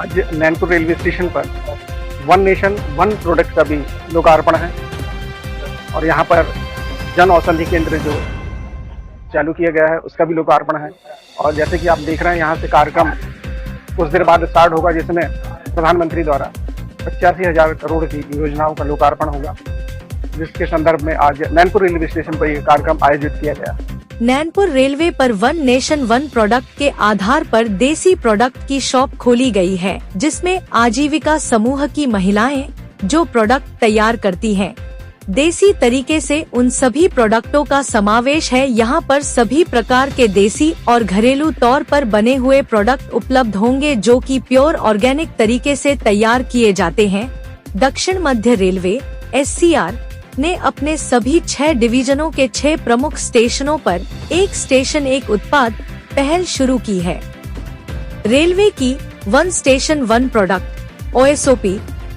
आज Nainpur railway station पर one nation one product का भी लोकार्पण है और यहाँ पर जन औषधि केंद्र जो चालू किया गया है उसका भी लोकार्पण है। और जैसे कि आप देख रहे हैं यहाँ से कार्यक्रम कुछ देर बाद स्टार्ट होगा, जिसमें प्रधानमंत्री द्वारा 85,000 करोड़ की योजनाओं का लोकार्पण होगा, जिसके संदर्भ में आज नैनपुर रेलवे स्टेशन पर यह कार्यक्रम आयोजित किया गया। नैनपुर रेलवे पर वन नेशन वन प्रोडक्ट के आधार पर देसी प्रोडक्ट की शॉप खोली गई है, जिसमें आजीविका समूह की महिलाएं जो प्रोडक्ट तैयार करती हैं, देसी तरीके से उन सभी प्रोडक्टों का समावेश है। यहाँ पर सभी प्रकार के देसी और घरेलू तौर पर बने हुए प्रोडक्ट उपलब्ध होंगे, जो कि प्योर ऑर्गेनिक तरीके से तैयार किए जाते हैं। दक्षिण मध्य रेलवे (SCR) ने अपने सभी 6 डिवीजनों के 6 प्रमुख स्टेशनों पर एक स्टेशन एक उत्पाद पहल शुरू की है। रेलवे की one station one product (OSOP)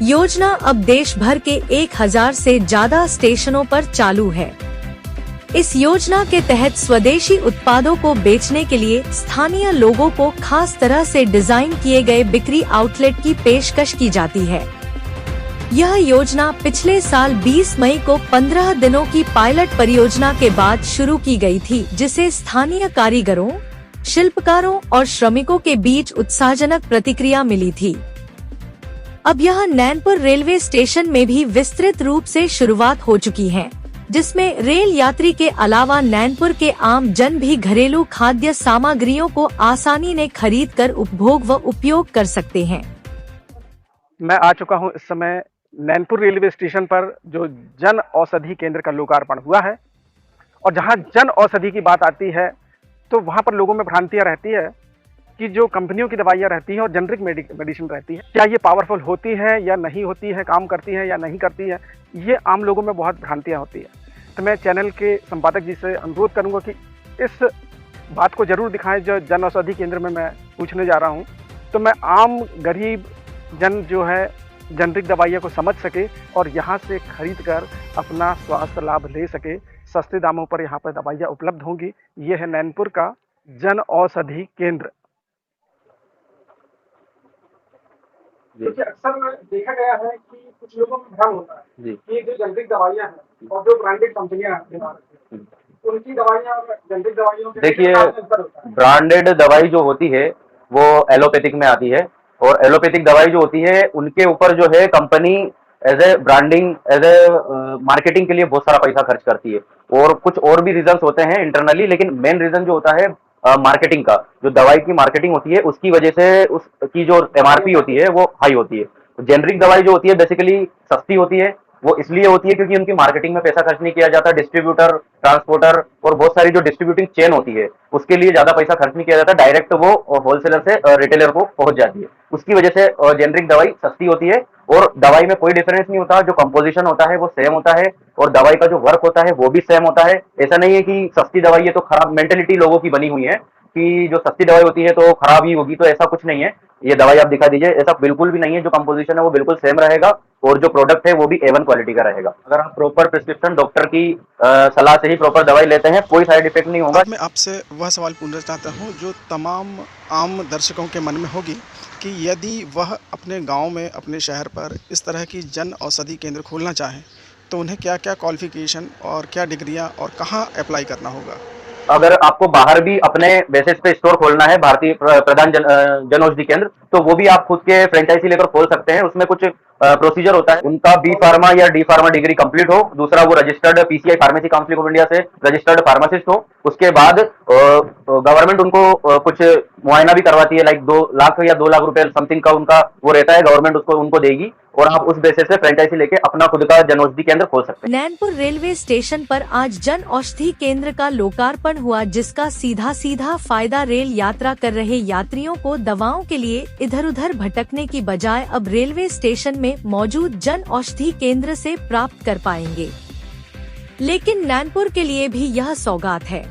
योजना अब देश भर के 1000 से ज्यादा स्टेशनों पर चालू है। इस योजना के तहत स्वदेशी उत्पादों को बेचने के लिए स्थानीय लोगों को खास तरह से डिजाइन किए गए बिक्री आउटलेट की पेशकश की जाती है। यह योजना पिछले साल 20 मई को 15 दिनों की पायलट परियोजना के बाद शुरू की गई थी, जिसे स्थानीय कारीगरों, शिल्पकारों और श्रमिकों के बीच उत्साहजनक प्रतिक्रिया मिली थी। अब यह नैनपुर रेलवे स्टेशन में भी विस्तृत रूप से शुरुआत हो चुकी है, जिसमें रेल यात्री के अलावा नैनपुर के आम जन भी घरेलू खाद्य सामग्रियों को आसानी से खरीद कर उपभोग व उपयोग कर सकते हैं। मैं आ चुका हूँ इस समय नैनपुर रेलवे स्टेशन पर, जो जन औषधि केंद्र का लोकार्पण हुआ है। और जहाँ जन औषधि की बात आती है तो वहाँ पर लोगों में भ्रांतियाँ रहती है कि जो कंपनियों की दवाइयाँ रहती हैं और जेनरिक मेडिसिन रहती है, क्या ये पावरफुल होती है या नहीं होती है, काम करती है या नहीं करती है, ये आम लोगों में बहुत भ्रांतियाँ होती है। तो मैं चैनल के संपादक जी से अनुरोध करूँगा कि इस बात को जरूर दिखाएं जो जन औषधि केंद्र में मैं पूछने जा रहा हूँ, तो मैं आम गरीब जन जो है जेनरिक दवाइयों को समझ सके और यहाँ से खरीद कर अपना स्वास्थ्य लाभ ले सके। सस्ते दामों पर यहाँ पर दवाइयाँ उपलब्ध होंगी। ये है नैनपुर का जन औषधि केंद्र। क्योंकि अक्सर देखा गया है कि कुछ लोगों में भ्रम होता है कि जो जेनरिक दवाइयाँ हैं और जो ब्रांडेड कंपनियां हैं उनकी दवाइयाँ और जेनरिक दवाइयों के, देखिए, ब्रांडेड दवाई जो होती है वो एलोपैथिक में आती है, और एलोपैथिक दवाई जो होती है उनके ऊपर जो है company as a branding, as a marketing के लिए बहुत सारा पैसा खर्च करती है। और कुछ और भी रीजंस होते हैं इंटरनली, लेकिन मेन रीजन जो होता है मार्केटिंग का, जो दवाई की मार्केटिंग होती है उसकी वजह से उसकी जो MRP होती है वो हाई होती है। तो जेनरिक दवाई जो होती है बेसिकली सस्ती होती है, वो इसलिए होती है क्योंकि उनकी मार्केटिंग में पैसा खर्च नहीं किया जाता। डिस्ट्रीब्यूटर, ट्रांसपोर्टर और बहुत सारी जो डिस्ट्रीब्यूटिंग चेन होती है उसके लिए ज्यादा पैसा खर्च नहीं किया जाता, डायरेक्ट वो होलसेलर से रिटेलर को पहुंच जाती है। उसकी वजह से जेनरिक दवाई सस्ती होती है और दवाई में कोई डिफरेंस नहीं होता। जो कंपोजिशन होता है वो सेम होता है और दवाई का जो वर्क होता है वो भी सेम होता है। ऐसा नहीं है कि सस्ती दवाई है तो खराब, मेंटेलिटी लोगों की बनी हुई है कि जो सस्ती दवाई होती है तो खराब ही होगी, तो ऐसा कुछ नहीं है। ये दवाई आप दिखा दीजिए, ऐसा बिल्कुल भी नहीं है। जो कंपोजिशन है वो बिल्कुल सेम रहेगा और जो प्रोडक्ट है वो भी A1 क्वालिटी का रहेगा। अगर आप प्रॉपर प्रिस्क्रिप्शन डॉक्टर की सलाह से ही प्रॉपर दवाई लेते हैं कोई साइड इफेक्ट नहीं होगा। मैं आपसे वह सवाल पूछना चाहता हूँ जो तमाम आम दर्शकों के मन में होगी कि यदि वह अपने गांव में, अपने शहर पर इस तरह की जन औषधि केंद्र खोलना चाहें तो उन्हें क्या क्या क्वालिफिकेशन और क्या डिग्रियां और कहाँ अप्लाई करना होगा? अगर आपको बाहर भी अपने बेसिस पे स्टोर खोलना है, भारतीय प्रधान जन औषधि केंद्र, तो वो भी आप खुद के फ्रेंचाइजी लेकर खोल सकते हैं। उसमें कुछ प्रोसीजर होता है। उनका B फार्मा या D फार्मा डिग्री कंप्लीट हो, दूसरा वो registered PCI pharmacy council of India से रजिस्टर्ड फार्मासिस्ट हो। उसके बाद गवर्नमेंट उनको कुछ मुआयना भी करवाती है, लाइक 2 लाख या 2 लाख रुपए समथिंग का उनका वो रहता है, गवर्नमेंट उसको उनको देगी और आप उस बेसिस से फ्रेंचाइजी लेके अपना खुद का जन औषधि केंद्र खोल सकते हैं। नैनपुर रेलवे स्टेशन पर आज जन औषधि केंद्र का लोकार्पण हुआ, जिसका सीधा फायदा रेल यात्रा कर रहे यात्रियों को दवाओं के लिए इधर उधर भटकने की बजाय अब रेलवे स्टेशन में मौजूद जन औषधि केंद्र से प्राप्त कर पाएंगे। लेकिन नैनपुर के लिए भी यह सौगात है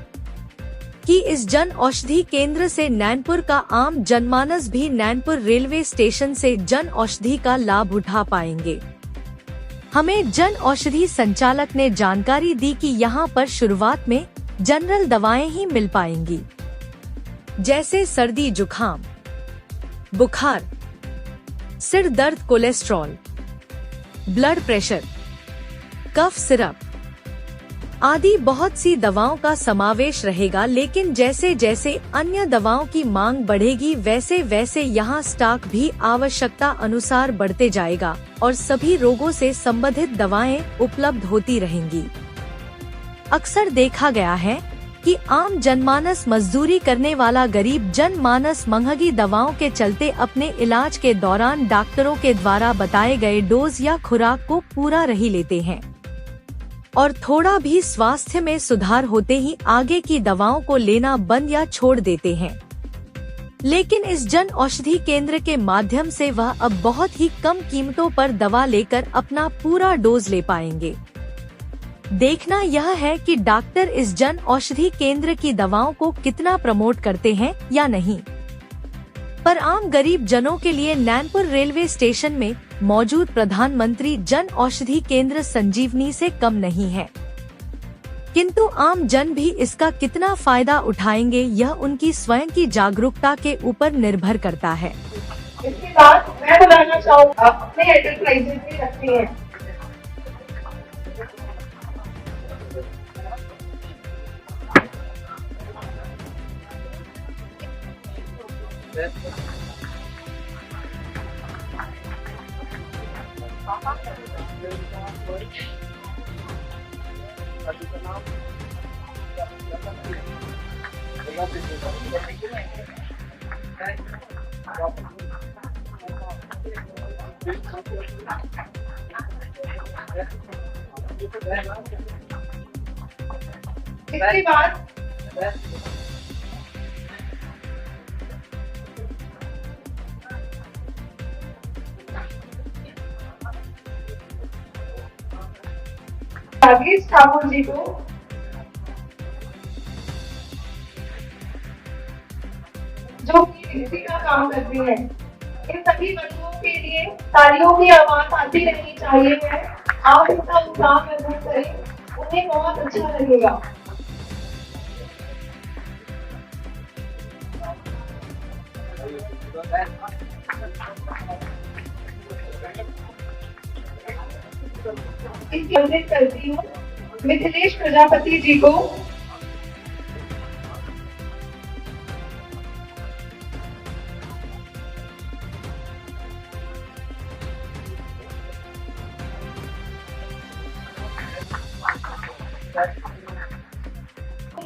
कि इस जन औषधि केंद्र से नैनपुर का आम जनमानस भी नैनपुर रेलवे स्टेशन से जन औषधि का लाभ उठा पाएंगे। हमें जन औषधि संचालक ने जानकारी दी कि यहाँ पर शुरुआत में जनरल दवाएं ही मिल पाएंगी, जैसे सर्दी जुकाम, बुखार, सिर दर्द, cholesterol, blood pressure, cough syrup आदि बहुत सी दवाओं का समावेश रहेगा। लेकिन जैसे जैसे अन्य दवाओं की मांग बढ़ेगी वैसे वैसे यहाँ स्टॉक भी आवश्यकता अनुसार बढ़ते जाएगा और सभी रोगों से संबंधित दवाएं उपलब्ध होती रहेंगी। अक्सर देखा गया है कि आम जनमानस, मजदूरी करने वाला गरीब जनमानस महंगी दवाओं के चलते अपने इलाज के दौरान डॉक्टरों के द्वारा बताए गए डोज या खुराक को पूरा नहीं लेते हैं और थोड़ा भी स्वास्थ्य में सुधार होते ही आगे की दवाओं को लेना बंद या छोड़ देते हैं। लेकिन इस जन औषधि केंद्र के माध्यम से वह अब बहुत ही कम कीमतों पर दवा लेकर अपना पूरा डोज ले पाएंगे। देखना यह है कि डॉक्टर इस जन औषधि केंद्र की दवाओं को कितना प्रमोट करते हैं या नहीं। पर आम गरीब जनों के लिए नैनपुर रेलवे स्टेशन में मौजूद प्रधानमंत्री जन औषधि केंद्र संजीवनी से कम नहीं है, किंतु आम जन भी इसका कितना फायदा उठाएंगे यह उनकी स्वयं की जागरूकता के ऊपर निर्भर करता है। इसके बाद मैं बताना चाहूँगा अपने एंटरप्राइजेज भी रखते हैं। इसके बाद राजेश ठाकुर जी को जो कि कृषि का काम करते हैं। इन सभी बंधुओं के लिए तालियों की आवाज आती रहनी चाहिए है। आप इनका उत्साह प्रकट करें, उन्हें बहुत अच्छा लगेगा। आमंत्रित करती हूँ मिथिलेश प्रजापति जी को।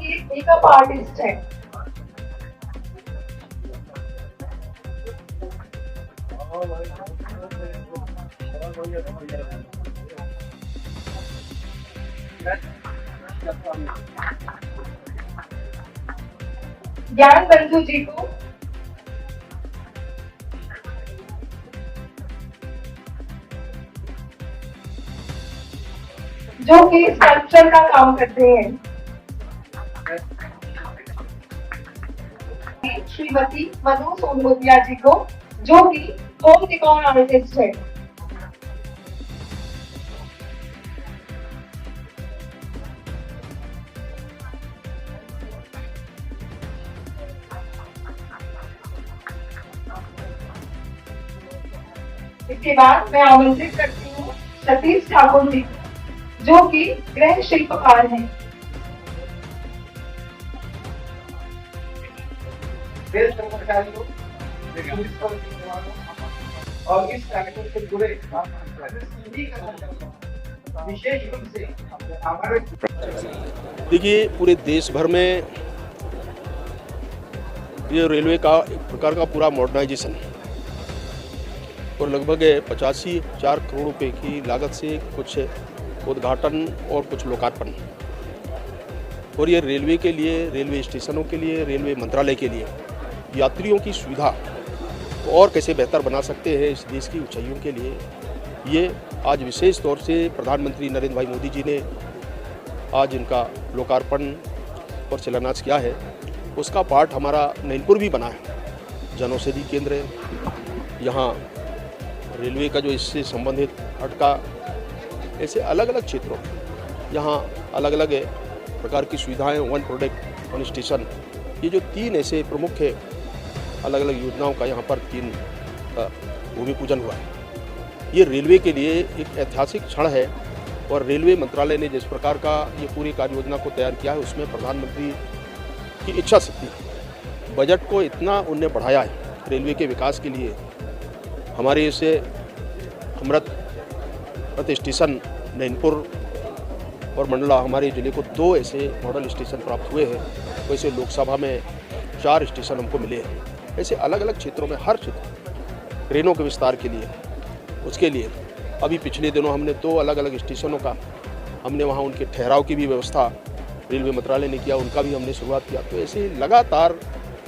ये मेकअप आर्टिस्ट है। ज्ञान बंधु जी को, जो कि स्कल्पचर का काम करते हैं। श्रीमती मधु सोनोतिया जी को, जो कि होम डेकोर आर्टिस्ट है। इसके बाद मैं आमंत्रित करती हूँ सतीश ठाकुर जी, जो कि गृह शिल्पकार हैं। और इस कार्यक्रम से जुड़े विशेष रूप से हमारे देखिए, पूरे देश भर में ये रेलवे का एक प्रकार का पूरा मॉडर्नाइजेशन और लगभग 84 करोड़ रुपए की लागत से कुछ उद्घाटन और कुछ लोकार्पण, और ये रेलवे के लिए, रेलवे स्टेशनों के लिए, रेलवे मंत्रालय के लिए यात्रियों की सुविधा और कैसे बेहतर बना सकते हैं इस देश की ऊंचाइयों के लिए, ये आज विशेष तौर से प्रधानमंत्री नरेंद्र भाई मोदी जी ने आज इनका लोकार्पण और शिलान्यास किया है। उसका पार्ट हमारा नैनपुर भी बना है। जन औषधि केंद्र है, यहाँ रेलवे का जो इससे संबंधित अटका, ऐसे अलग अलग क्षेत्रों, यहाँ अलग अलग प्रकार की सुविधाएं, वन प्रोडक्ट वन स्टेशन, ये जो 3 ऐसे प्रमुख अलग अलग योजनाओं का यहाँ पर 3 भूमि पूजन हुआ है। ये रेलवे के लिए एक ऐतिहासिक क्षण है और रेलवे मंत्रालय ने जिस प्रकार का ये पूरी कार्य योजना को तैयार किया है उसमें प्रधानमंत्री की इच्छा शक्ति, बजट को इतना उनने बढ़ाया है रेलवे के विकास के लिए। हमारे इसे अमृत स्टेशन नैनपुर और मंडला हमारे जिले को 2 ऐसे मॉडल स्टेशन प्राप्त हुए हैं। वैसे लोकसभा में 4 स्टेशन हमको मिले हैं। ऐसे अलग अलग क्षेत्रों में हर क्षेत्र ट्रेनों के विस्तार के लिए, उसके लिए अभी पिछले दिनों हमने 2 अलग अलग स्टेशनों का हमने वहाँ उनके ठहराव की भी व्यवस्था रेलवे मंत्रालय ने किया, उनका भी हमने शुरुआत किया। तो ऐसे लगातार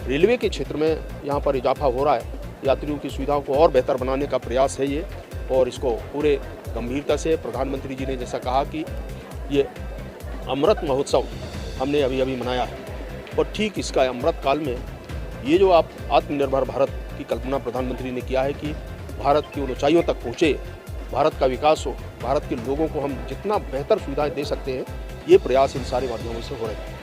रेलवे के क्षेत्र में यहाँ पर इजाफा हो रहा है। यात्रियों की सुविधाओं को और बेहतर बनाने का प्रयास है ये, और इसको पूरे गंभीरता से प्रधानमंत्री जी ने जैसा कहा कि ये अमृत महोत्सव हमने अभी अभी मनाया है, और ठीक इसका अमृत काल में ये जो आप आत्मनिर्भर भारत की कल्पना प्रधानमंत्री ने किया है कि भारत की ऊंचाइयों तक पहुँचे, भारत का विकास हो, भारत के लोगों को हम जितना बेहतर सुविधाएं दे सकते हैं, ये प्रयास इन सारे माध्यमों से हो रहे हैं।